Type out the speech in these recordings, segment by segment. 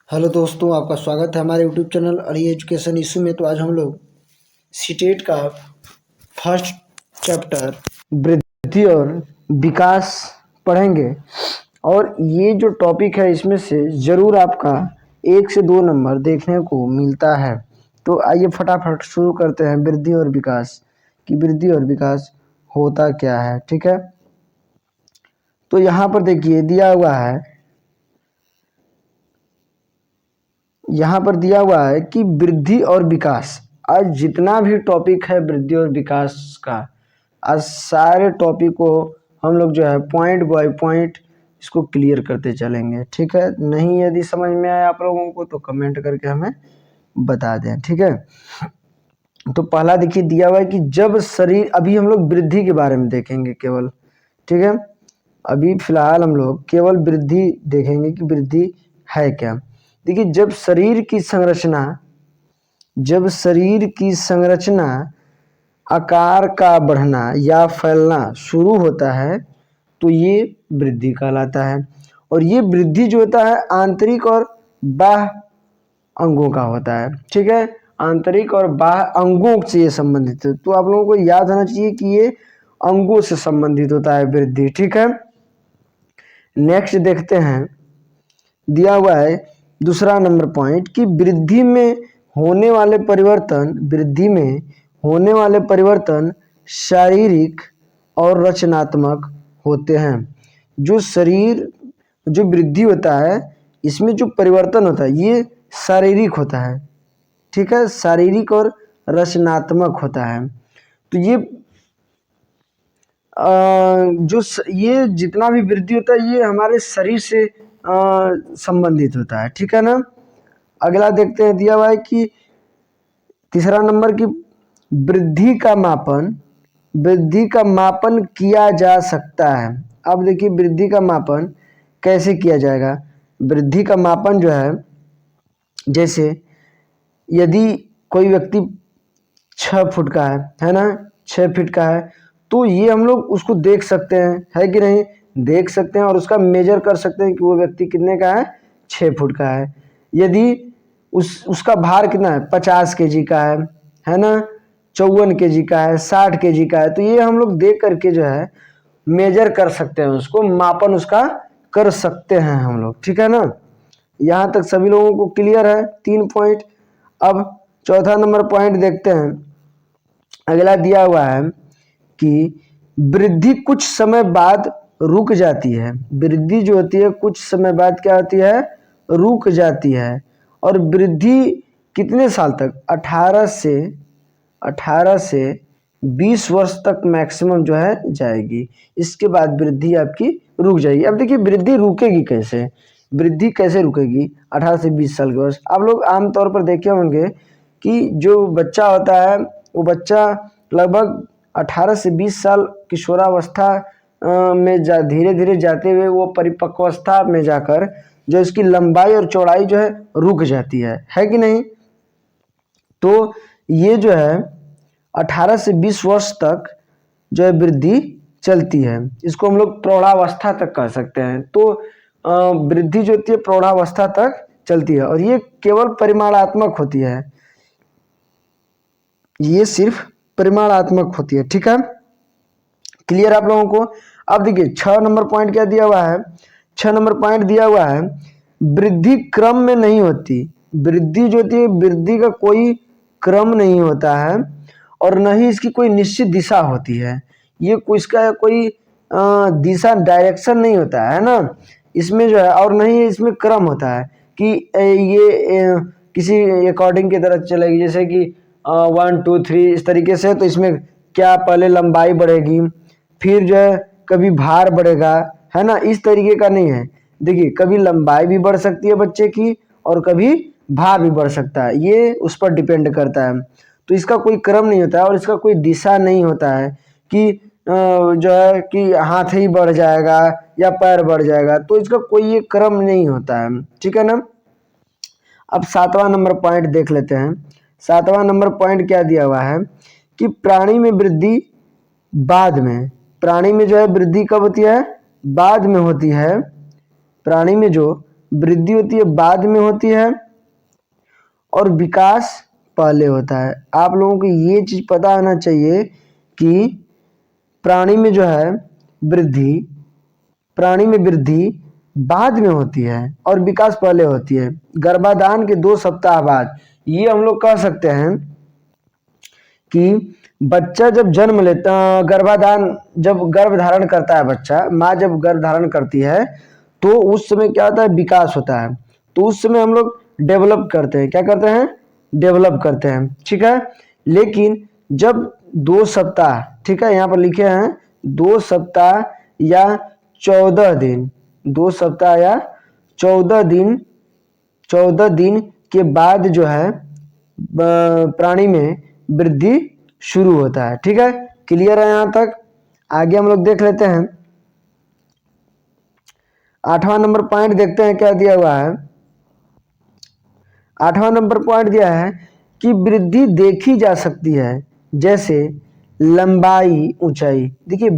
Hello दोस्तों, आपका स्वागत है हमारे YouTube channel Ali education issue में। तो आज हम लोग सीटेट का फर्स्ट चैप्टर वृद्धि और विकास पढ़ेंगे। और ये जो टॉपिक है इसमें से ज़रूर आपका 1 से 2 नंबर देखने को मिलता है। तो आइए फटाफट शुरू करते हैं वृद्धि और विकास कि वृद्धि और विकास होता क्या है। ठीक है, तो यहाँ पर देखिए दिया हुआ है, यहाँ पर दिया हुआ है कि वृद्धि और विकास। आज जितना भी टॉपिक है वृद्धि और विकास का, आज सारे टॉपिक को हम लोग जो है पॉइंट बाय पॉइंट इसको क्लियर करते चलेंगे। ठीक है, नहीं यदि समझ में आया आप लोगों को तो कमेंट करके हमें बता दें। ठीक है, तो पहला देखिए दिया हुआ है कि जब शरीर, अभी हम लोग वृद्धि के बारे में देखेंगे केवल। ठीक है, अभी फिलहाल हम लोग केवल वृद्धि देखेंगे कि वृद्धि है क्या। देखिए जब शरीर की संरचना आकार का बढ़ना या फैलना शुरू होता है तो ये वृद्धि कहलाता है। और ये वृद्धि जो होता है आंतरिक और बाह्य अंगों का होता है। ठीक है, आंतरिक और बाह्य अंगों से ये संबंधित है। तो आप लोगों को याद होना चाहिए कि ये अंगों से संबंधित होता है वृद्धि। ठीक है, नेक्स्ट देखते हैं, दिया हुआ है दूसरा नंबर पॉइंट कि वृद्धि में होने वाले परिवर्तन शारीरिक और रचनात्मक होते हैं। जो वृद्धि होता है इसमें जो परिवर्तन होता है ये शारीरिक होता है। ठीक है, शारीरिक और रचनात्मक होता है। तो ये जितना भी वृद्धि होता है ये हमारे शरीर से संबंधित होता है। ठीक है ना। अगला देखते हैं, दिया हुआ है कि तीसरा नंबर की वृद्धि का मापन किया जा सकता है। अब देखिए वृद्धि का मापन कैसे किया जाएगा। वृद्धि का मापन जो है, जैसे यदि कोई व्यक्ति 6 फुट का है ना, 6 फीट का है, तो ये हम लोग उसको देख सकते हैं, है कि नहीं, देख सकते हैं और उसका मेजर कर सकते हैं कि वो व्यक्ति कितने का है, 6 फुट का है। यदि उसका भार कितना है, 50 केजी का है ना, 54 केजी का है, 60 केजी का है, तो ये हम लोग देख करके जो है मेजर कर सकते हैं, उसको मापन उसका कर सकते हैं हम लोग। ठीक है ना, यहाँ तक सभी लोगों को क्लियर है 3 पॉइंट। अब चौथा नंबर पॉइंट देखते हैं। अगला दिया हुआ है कि वृद्धि कुछ समय बाद रुक जाती है। वृद्धि जो होती है कुछ समय बाद क्या होती है, रुक जाती है। और वृद्धि कितने साल तक, 18 से 20 वर्ष तक मैक्सिमम जो है जाएगी। इसके बाद वृद्धि आपकी रुक जाएगी। अब देखिए वृद्धि रुकेगी कैसे, वृद्धि कैसे रुकेगी 18 से 20 साल के वर्ष। आप लोग आमतौर पर देखे होंगे कि जो बच्चा होता है वो बच्चा लगभग 18 से 20 साल किशोरावस्था में धीरे धीरे जाते हुए वो परिपक्वावस्था में जाकर जो इसकी लंबाई और चौड़ाई जो है रुक जाती है कि नहीं। तो ये जो है 18 से 20 वर्ष तक जो है वृद्धि चलती है। इसको हम लोग प्रौढ़ावस्था तक कह सकते हैं। तो वृद्धि जो होती है प्रौढ़ावस्था तक चलती है और ये केवल परिमाणात्मक होती है, ये सिर्फ परिमाणात्मक होती है। ठीक है, क्लियर आप लोगों को। अब देखिए 6 नंबर पॉइंट क्या दिया हुआ है, 6 नंबर पॉइंट दिया हुआ है वृद्धि क्रम में नहीं होती। वृद्धि जो होती है वृद्धि का कोई क्रम नहीं होता है और न ही इसकी कोई निश्चित दिशा होती है। ये इसका कोई दिशा डायरेक्शन नहीं होता है ना इसमें जो है, और न ही इसमें क्रम होता है कि ये किसी अकॉर्डिंग की तरह चलेगी, जैसे कि 1 2 3 इस तरीके से। तो इसमें क्या पहले लंबाई बढ़ेगी फिर जो है कभी भार बढ़ेगा, है ना, इस तरीके का नहीं है। देखिए कभी लंबाई भी बढ़ सकती है बच्चे की और कभी भार भी बढ़ सकता है, ये उस पर डिपेंड करता है। तो इसका कोई क्रम नहीं होता है और इसका कोई दिशा नहीं होता है कि जो है कि हाथ ही बढ़ जाएगा या पैर बढ़ जाएगा, तो इसका कोई ये क्रम नहीं होता है। ठीक है ना। अब 7वां नंबर पॉइंट देख लेते हैं। 7वां नंबर पॉइंट क्या दिया हुआ है कि प्राणी में वृद्धि बाद में, प्राणी में जो है वृद्धि कब होती है, बाद में होती है। प्राणी में जो वृद्धि होती है बाद में होती है और विकास पहले होता है। आप लोगों को ये चीज पता होना चाहिए कि प्राणी में जो है वृद्धि प्राणी में वृद्धि बाद में होती है और विकास पहले होती है। गर्भाधान के 2 सप्ताह बाद ये हम लोग कह सकते हैं कि बच्चा जब जन्म लेता गर्भाधान जब गर्भ धारण करता है बच्चा, माँ जब गर्भ धारण करती है तो उस समय क्या होता है, विकास होता है। तो उस समय हम लोग डेवलप करते हैं, क्या करते हैं, डेवलप करते हैं, ठीक है। लेकिन जब 2 सप्ताह, ठीक है, यहाँ पर लिखे हैं 2 सप्ताह या 14 दिन, 2 सप्ताह या 14 दिन के बाद जो है प्राणी में वृद्धि शुरू होता है, ठीक है। क्लियर है यहाँ तक? आगे हम लोग देख लेते हैं 8वां नंबर पॉइंट देखते हैं क्या दिया हुआ है। 8वां नंबर पॉइंट दिया है कि वृद्धि देखी जा सकती है, जैसे लंबाई, ऊंचाई। देखिए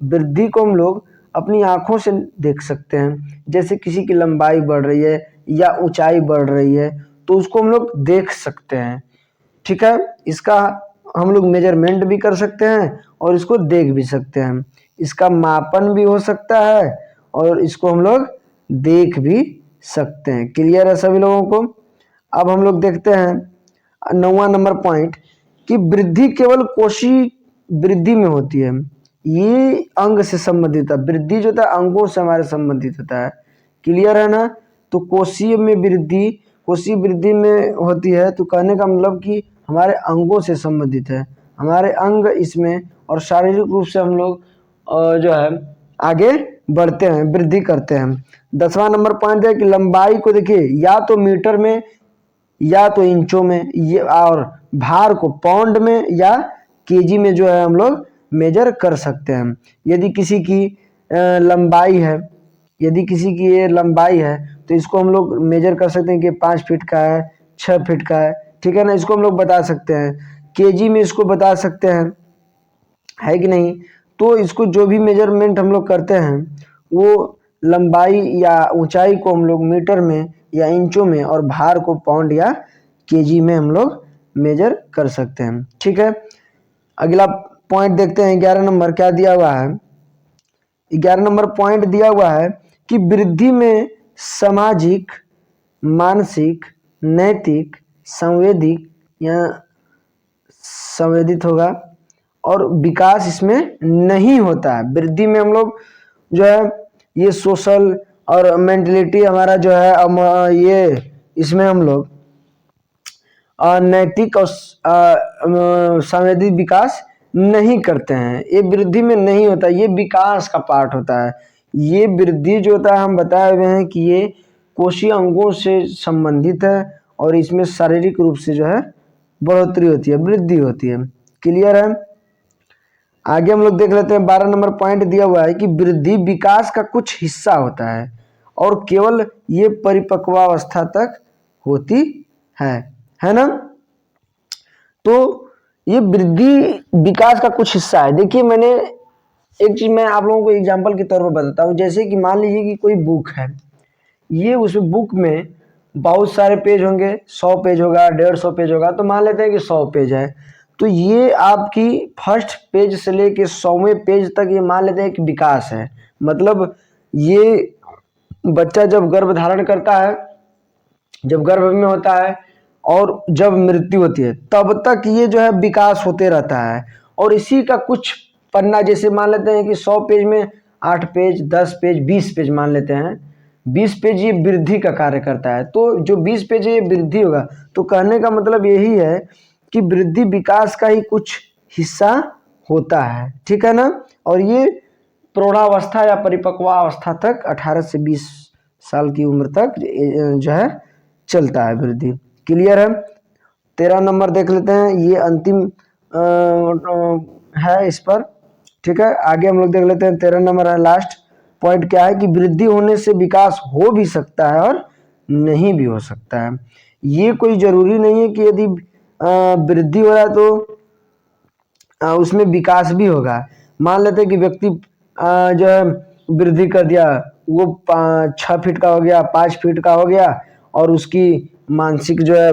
वृद्धि को हम लोग अपनी आंखों से देख सकते हैं, जैसे किसी की लंबाई बढ़ रही है या ऊंचाई बढ़ रही है तो उसको हम लोग देख सकते हैं, ठीक है। इसका हम लोग मेजरमेंट भी कर सकते हैं और इसको देख भी सकते हैं। इसका मापन भी हो सकता है और इसको हम लोग देख भी सकते हैं। क्लियर है सभी लोगों को? अब हम लोग देखते हैं 9वां नंबर पॉइंट कि वृद्धि केवल कोशीय वृद्धि में होती है। ये अंग से संबंधित है, वृद्धि जो होता है अंगों से हमारे संबंधित होता है। क्लियर है ना? तो कोशीय वृद्धि में होती है, तो कहने का मतलब कि हमारे अंगों से संबंधित है, हमारे अंग इसमें, और शारीरिक रूप से हम लोग जो है आगे बढ़ते हैं, वृद्धि करते हैं। 10वां नंबर पॉइंट है कि लंबाई को देखिए या तो मीटर में या तो इंचों में, ये और भार को पाउंड में या केजी में जो है हम लोग मेजर कर सकते हैं। यदि किसी की लंबाई है, यदि किसी की ये लंबाई है तो इसको हम लोग मेजर कर सकते हैं कि 5 फीट का है, 6 फीट का है, ठीक है ना। इसको हम लोग बता सकते हैं, केजी में इसको बता सकते हैं, है कि नहीं। तो इसको जो भी मेजरमेंट हम लोग करते हैं वो लंबाई या ऊंचाई को हम लोग मीटर में या इंचों में और भार को पाउंड या केजी में हम लोग मेजर कर सकते हैं, ठीक है। अगला पॉइंट देखते हैं 11 नंबर क्या दिया हुआ है। 11 नंबर पॉइंट दिया हुआ है कि वृद्धि में सामाजिक, मानसिक, नैतिक, संवेदिक या संवेदित होगा और विकास इसमें नहीं होता है। वृद्धि में हम लोग जो है ये सोशल और मेंटलिटी हमारा जो है ये इसमें हम लोग नैतिक और संवेदी विकास नहीं करते हैं। ये वृद्धि में नहीं होता, ये विकास का पार्ट होता है। ये वृद्धि जो होता है हम बताए हुए हैं कि ये कोशीय अंगों से संबंधित है और इसमें शारीरिक रूप से जो है बढ़ोतरी होती है, वृद्धि होती है। क्लियर है? आगे हम लोग देख लेते हैं 12 नंबर पॉइंट दिया हुआ है कि वृद्धि विकास का कुछ हिस्सा होता है और केवल ये परिपक्वावस्था तक होती है ना। तो ये वृद्धि विकास का कुछ हिस्सा है। देखिए मैंने एक चीज मैं आप लोगों को एग्जांपल के तौर पर बताता हूँ। जैसे कि मान लीजिए कि कोई बुक है, ये उस बुक में बहुत सारे पेज होंगे, 100 पेज होगा, 150 पेज होगा, तो मान लेते हैं कि 100 पेज है। तो ये आपकी फर्स्ट पेज से लेके 100वें पेज तक ये मान लेते हैं कि विकास है। मतलब ये बच्चा जब गर्भ धारण करता है, जब गर्भ में होता है और जब मृत्यु होती है तब तक ये जो है विकास होते रहता है। और इसी का कुछ पन्ना, जैसे मान लेते हैं कि 100 पेज में 8 पेज, 10 पेज, 20 पेज मान लेते हैं, 20 पेज ये वृद्धि का कार्य करता है। तो जो 20 पेज है ये वृद्धि होगा। तो कहने का मतलब यही है कि वृद्धि विकास का ही कुछ हिस्सा होता है, ठीक है ना। और ये प्रौढ़ावस्था या परिपक्वावस्था तक 18 से 20 साल की उम्र तक जो है चलता है वृद्धि। क्लियर है? 13 नंबर देख लेते हैं, ये अंतिम है इस पर, ठीक है। आगे हम लोग देख लेते हैं 13 नंबर है लास्ट पॉइंट क्या है कि वृद्धि होने से विकास हो भी सकता है और नहीं भी हो सकता है। ये कोई जरूरी नहीं है कि यदि वृद्धि हो रहा है तो उसमें विकास भी होगा। मान लेते हैं कि व्यक्ति जो है वृद्धि कर दिया, वो 6 फीट का हो गया, 5 फीट का हो गया, और उसकी मानसिक जो है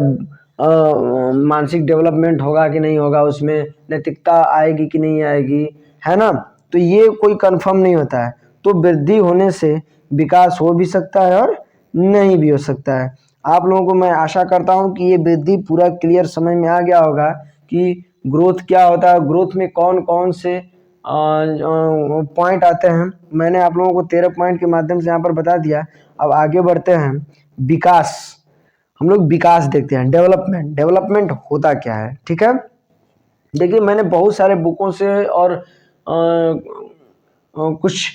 मानसिक डेवलपमेंट होगा कि नहीं होगा, उसमें नैतिकता आएगी कि नहीं आएगी, है ना। तो ये कोई कंफर्म नहीं होता है। तो वृद्धि होने से विकास हो भी सकता है और नहीं भी हो सकता है। आप लोगों को मैं आशा करता हूँ कि ये वृद्धि पूरा क्लियर समझ में आ गया होगा कि ग्रोथ क्या होता है, ग्रोथ में कौन कौन से पॉइंट आते हैं। मैंने आप लोगों को 13 पॉइंट के माध्यम से यहाँ पर बता दिया। अब आगे बढ़ते हैं। विकास, हम लोग विकास देखते हैं। डेवलपमेंट, डेवलपमेंट होता क्या है, ठीक है। देखिए मैंने बहुत सारे बुकों से और कुछ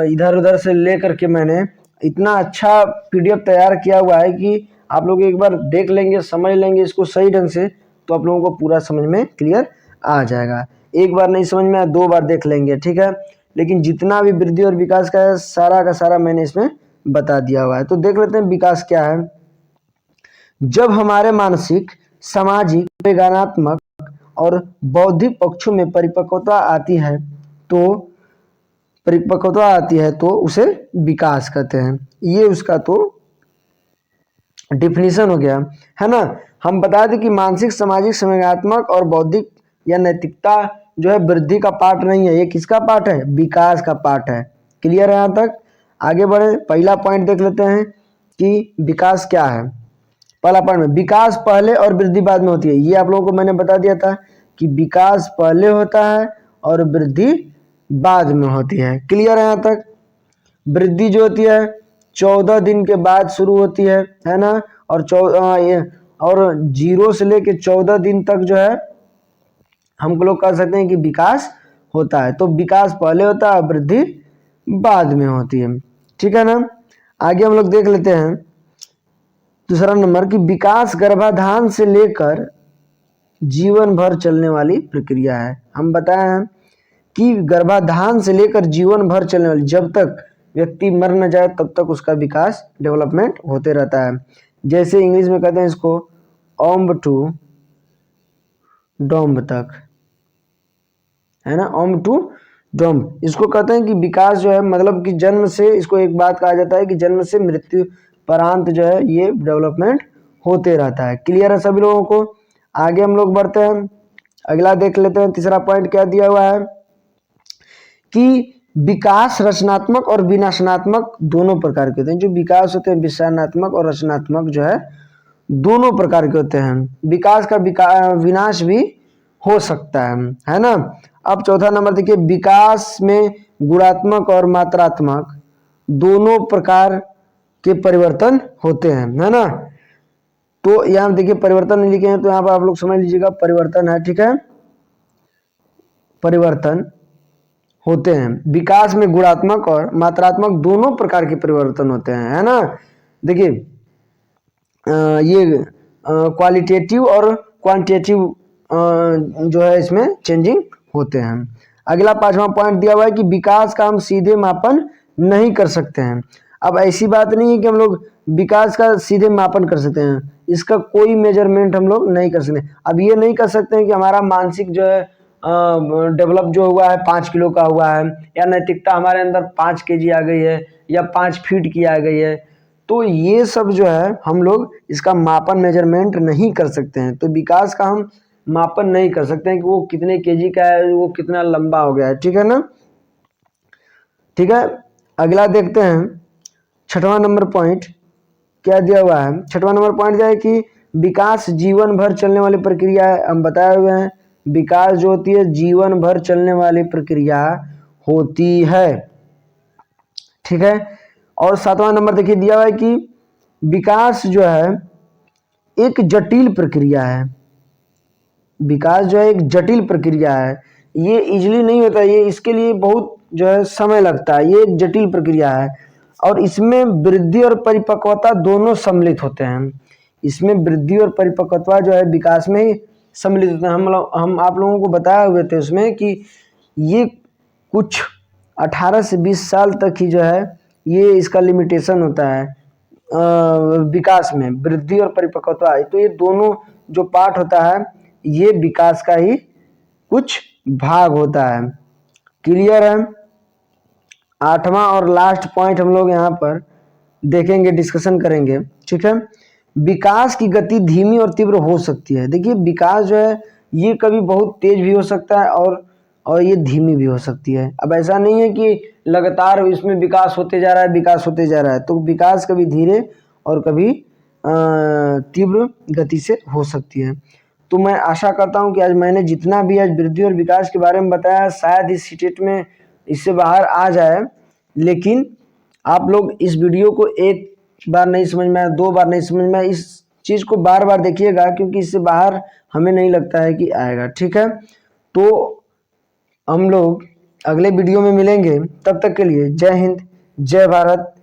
इधर उधर से ले करके मैंने इतना अच्छा पीडीएफ तैयार किया हुआ है कि आप लोग एक बार देख लेंगे, समझ लेंगे इसको सही ढंग से, तो आप लोगों को पूरा समझ में क्लियर आ जाएगा। एक बार नहीं समझ में आया 2 बार देख लेंगे, ठीक है। लेकिन जितना भी वृद्धि और विकास का है सारा का सारा मैंने इसमें बता दिया हुआ है। तो देख लेते हैं विकास क्या है। जब हमारे मानसिक, सामाजिक, विज्ञानात्मक और बौद्धिक पक्षों में परिपक्वता आती है तो उसे विकास कहते हैं। ये उसका तो डिफिनीशन हो गया, है ना। हम बता दें कि मानसिक, सामाजिक, संवेदनात्मक और बौद्धिक या नैतिकता जो है वृद्धि का पार्ट नहीं है, ये किसका पार्ट है, विकास का पार्ट है। क्लियर है यहाँ तक। आगे बढ़े, पहला पॉइंट देख लेते हैं कि विकास क्या है। पहला पॉइंट में विकास पहले और वृद्धि बाद में होती है। ये आप लोगों को मैंने बता दिया था कि विकास पहले होता है और वृद्धि बाद में होती है। क्लियर है यहाँ तक। वृद्धि जो होती है 14 दिन के बाद शुरू होती है ना। और 0 से लेके 14 दिन तक जो है हम लोग कह सकते हैं कि विकास होता है। तो विकास पहले होता है, वृद्धि बाद में होती है, ठीक है ना। आगे हम लोग देख लेते हैं दूसरा नंबर कि विकास गर्भाधान से लेकर जीवन भर चलने वाली प्रक्रिया है। हम बताए हैं कि गर्भाधान से लेकर जीवन भर चलने वाली, जब तक व्यक्ति मर न जाए तब तक उसका विकास, डेवलपमेंट होते रहता है। जैसे इंग्लिश में कहते हैं इसको ओम्ब टू डोम्ब तक, है ना। ओम्ब टू डोम्ब इसको कहते हैं कि विकास जो है मतलब कि जन्म से, इसको एक बात कहा जाता है कि जन्म से मृत्यु परांत जो है ये डेवलपमेंट होते रहता है। क्लियर है सभी लोगों को। आगे हम लोग बढ़ते हैं, अगला देख लेते हैं। तीसरा पॉइंट क्या दिया हुआ है कि विकास रचनात्मक और विनाशनात्मक दोनों प्रकार के होते हैं। जो विकास होते हैं विनाशनात्मक और रचनात्मक जो है दोनों प्रकार के होते हैं। विकास का विनाश भी हो सकता है ना। अब चौथा नंबर देखिए, विकास में गुणात्मक और मात्रात्मक दोनों प्रकार के परिवर्तन होते हैं, है ना। तो यहाँ देखिए परिवर्तन लिखे हैं, तो यहाँ पर आप लोग समझ लीजिएगा परिवर्तन है, ठीक है। परिवर्तन होते हैं। विकास में गुणात्मक और मात्रात्मक दोनों प्रकार के परिवर्तन होते हैं, है ना। देखिए ये क्वालिटेटिव और क्वांटिटेटिव जो है इसमें चेंजिंग होते हैं। अगला 5वां पॉइंट दिया हुआ है कि विकास का हम सीधे मापन नहीं कर सकते हैं। अब ऐसी बात नहीं है कि हम लोग विकास का सीधे मापन कर सकते हैं, इसका कोई मेजरमेंट हम लोग नहीं कर सकते। अब ये नहीं कर सकते हैं कि हमारा मानसिक जो है डेवलप जो हुआ है 5 किलो का हुआ है, या नैतिकता हमारे अंदर 5 kg आ गई है, या 5 फीट की आ गई है। तो ये सब जो है हम लोग इसका मापन मेजरमेंट नहीं कर सकते हैं। तो विकास का हम मापन नहीं कर सकते हैं कि वो कितने केजी का है, वो कितना लंबा हो गया है, ठीक है ना। ठीक है, अगला देखते हैं 6वां नंबर पॉइंट क्या दिया हुआ है। 6वां नंबर पॉइंट क्या है कि विकास जीवन भर चलने वाली प्रक्रिया है। हम बताए हुए हैं विकास जो होती है जीवन भर चलने वाली प्रक्रिया होती है, ठीक है। और 7वां नंबर देखिए दिया हुआ है कि विकास जो है एक जटिल प्रक्रिया है। विकास जो है एक जटिल प्रक्रिया है, ये इजीली नहीं होता, ये इसके लिए बहुत जो है समय लगता है। ये एक जटिल प्रक्रिया है और इसमें वृद्धि और परिपक्वता दोनों सम्मिलित होते हैं। इसमें वृद्धि और परिपक्वता जो है विकास में ही सम्मिलित होते हैं। हम आप लोगों को बताए हुए थे उसमें कि ये कुछ 18 से 20 साल तक ही जो है ये इसका लिमिटेशन होता है विकास में, वृद्धि और परिपक्वता। तो ये दोनों जो पार्ट होता है ये विकास का ही कुछ भाग होता है। क्लियर है। 8वां और लास्ट पॉइंट हम लोग यहाँ पर देखेंगे, डिस्कशन करेंगे। ठीक है, विकास की गति धीमी और तीव्र हो सकती है। देखिए विकास जो है ये कभी बहुत तेज भी हो सकता है और ये धीमी भी हो सकती है। अब ऐसा नहीं है कि लगातार इसमें विकास होते जा रहा है, विकास होते जा रहा है, तो विकास कभी धीरे और कभी तीव्र गति से हो सकती है। तो मैं आशा करता हूं कि आज मैंने जितना भी आज वृद्धि और विकास के बारे में बताया शायद इस स्टेट में इससे बाहर आ जाए, लेकिन आप लोग इस वीडियो को एक बार नहीं समझ में आया, 2 बार नहीं समझ में आया, इस चीज़ को बार बार देखिएगा, क्योंकि इससे बाहर हमें नहीं लगता है कि आएगा। ठीक है, तो हम लोग अगले वीडियो में मिलेंगे, तब तक के लिए जय हिंद, जय भारत।